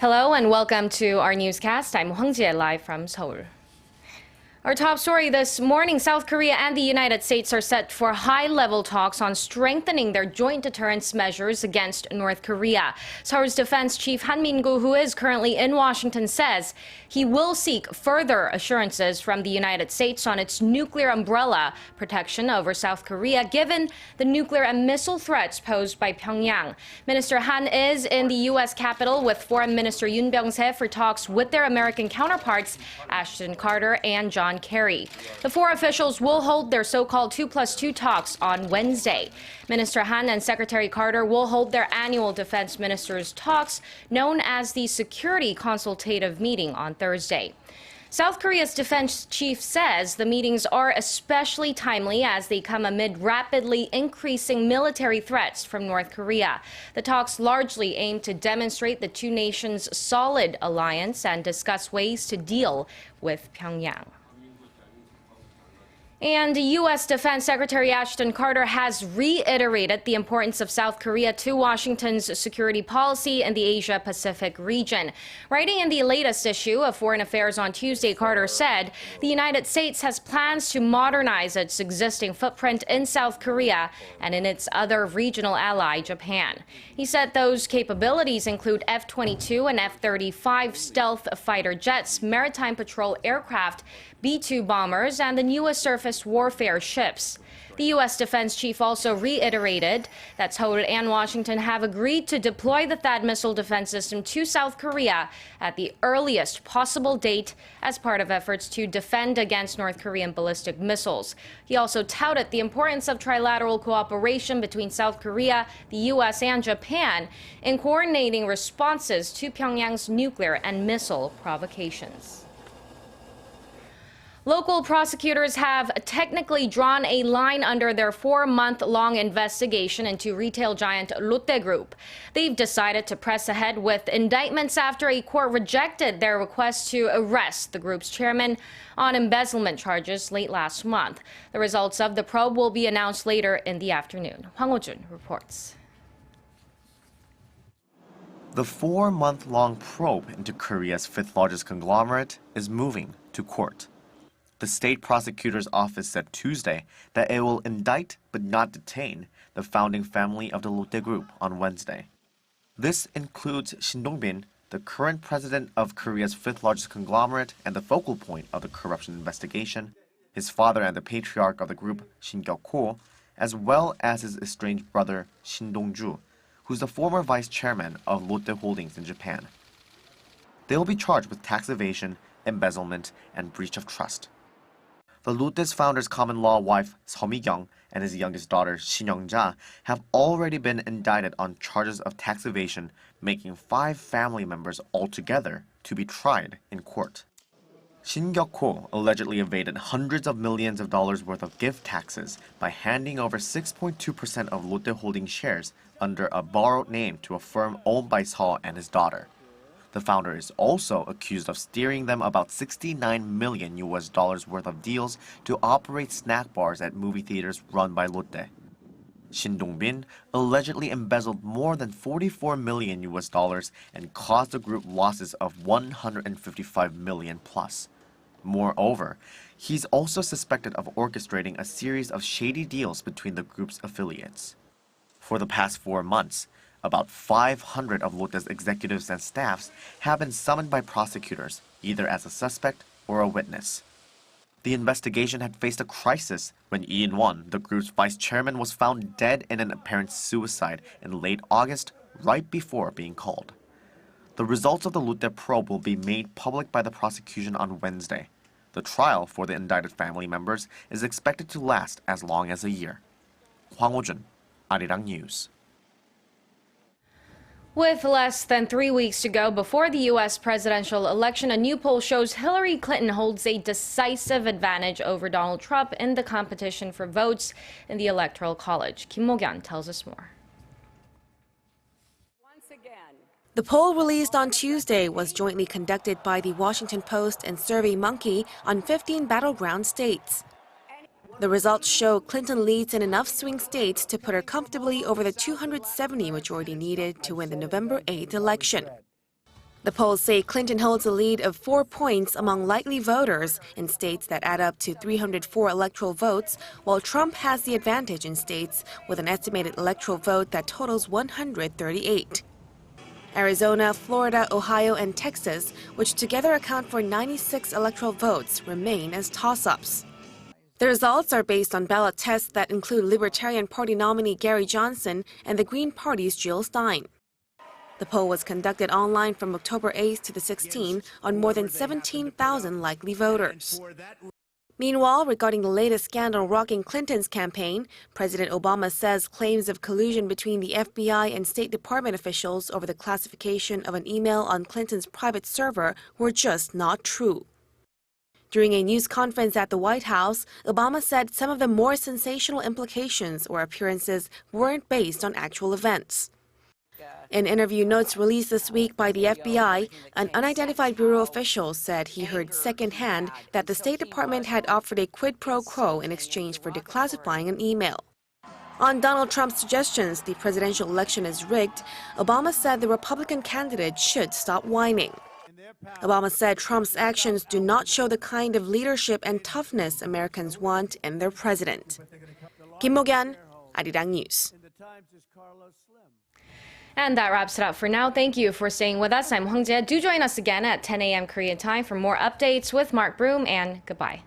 Hello and welcome to our newscast. I'm Hwang Jie, live from Seoul. Our top story this morning, South Korea and the United States are set for high-level talks on strengthening their joint deterrence measures against North Korea. Seoul's Defense Chief Han Min-gu, who is currently in Washington, says he will seek further assurances from the United States on its nuclear umbrella protection over South Korea, given the nuclear and missile threats posed by Pyongyang. Minister Han is in the U.S. Capitol with Foreign Minister Yoon Byung-se for talks with their American counterparts, Ashton Carter and John Kerry. The four officials will hold their so-called 2+2 talks on Wednesday. Minister Han and Secretary Carter will hold their annual defense ministers' talks, known as the Security Consultative Meeting, on Thursday. South Korea's defense chief says the meetings are especially timely as they come amid rapidly increasing military threats from North Korea. The talks largely aim to demonstrate the two nations' solid alliance and discuss ways to deal with Pyongyang. And U.S. Defense Secretary Ashton Carter has reiterated the importance of South Korea to Washington's security policy in the Asia-Pacific region. Writing in the latest issue of Foreign Affairs on Tuesday, Carter said the United States has plans to modernize its existing footprint in South Korea and in its other regional ally, Japan. He said those capabilities include F-22 and F-35 stealth fighter jets, maritime patrol aircraft, B-2 bombers, and the newest surface warfare ships. The U.S. Defense Chief also reiterated that Seoul and Washington have agreed to deploy the THAAD missile defense system to South Korea at the earliest possible date as part of efforts to defend against North Korean ballistic missiles. He also touted the importance of trilateral cooperation between South Korea, the U.S., and Japan in coordinating responses to Pyongyang's nuclear and missile provocations. Local prosecutors have technically drawn a line under their 4-month-long investigation into retail giant Lotte Group. They've decided to press ahead with indictments after a court rejected their request to arrest the group's chairman on embezzlement charges late last month. The results of the probe will be announced later in the afternoon. Hwang Ho-jun reports. The 4-month-long probe into Korea's fifth-largest conglomerate is moving to court. The state prosecutor's office said Tuesday that it will indict but not detain the founding family of the Lotte Group on Wednesday. This includes Shin Dong-bin, the current president of Korea's fifth-largest conglomerate and the focal point of the corruption investigation, his father and the patriarch of the group, Shin Gyuk-ho, as well as his estranged brother, Shin Dong-ju, who's the former vice chairman of Lotte Holdings in Japan. They will be charged with tax evasion, embezzlement, and breach of trust. The Lotte's founder's common-law wife, Seo Mi-kyung, and his youngest daughter, Shin Young-ja, have already been indicted on charges of tax evasion, making 5 family members altogether to be tried in court. Shin Gyuk-ho allegedly evaded hundreds of millions of dollars worth of gift taxes by handing over 6.2% of Lotte Holdings shares under a borrowed name to a firm owned by Seo and his daughter. The founder is also accused of steering them about $69 million worth of deals to operate snack bars at movie theaters run by Lotte. Shin Dong-bin allegedly embezzled more than $44 million and caused the group losses of $155 million plus. Moreover, he's also suspected of orchestrating a series of shady deals between the group's affiliates. For the past 4 months, about 500 of Lotte's executives and staffs have been summoned by prosecutors, either as a suspect or a witness. The investigation had faced a crisis when Lee In-won, the group's vice chairman, was found dead in an apparent suicide in late August, right before being called. The results of the Lotte probe will be made public by the prosecution on Wednesday. The trial for the indicted family members is expected to last as long as a year. Hwang Ho-jun, ARIRANG News. With less than 3 weeks to go before the U.S. presidential election, a new poll shows Hillary Clinton holds a decisive advantage over Donald Trump in the competition for votes in the Electoral College. Kim Mo-kyun tells us more. The poll released on Tuesday was jointly conducted by the Washington Post and SurveyMonkey on 15 battleground states. The results show Clinton leads in enough swing states to put her comfortably over the 270 majority needed to win the November 8th election. The polls say Clinton holds a lead of 4 points among likely voters in states that add up to 304 electoral votes, while Trump has the advantage in states with an estimated electoral vote that totals 138. Arizona, Florida, Ohio, and Texas, which together account for 96 electoral votes, remain as toss-ups. The results are based on ballot tests that include Libertarian Party nominee Gary Johnson and the Green Party's Jill Stein. The poll was conducted online from October 8th to the 16th on more than 17,000 likely voters. Meanwhile, regarding the latest scandal rocking Clinton's campaign, President Obama says claims of collusion between the FBI and State Department officials over the classification of an email on Clinton's private server were just not true. During a news conference at the White House, Obama said some of the more sensational implications or appearances weren't based on actual events. In interview notes released this week by the FBI, an unidentified bureau official said he heard secondhand that the State Department had offered a quid pro quo in exchange for declassifying an email. On Donald Trump's suggestions the presidential election is rigged, Obama said the Republican candidate should stop whining. Obama said Trump's actions do not show the kind of leadership and toughness Americans want in their president. Kim Mo-gyan, ARIRANG News. And that wraps it up for now. Thank you for staying with us. I'm Hwang Jae. Do join us again at 10 a.m. Korean time for more updates with Mark Broom, and goodbye.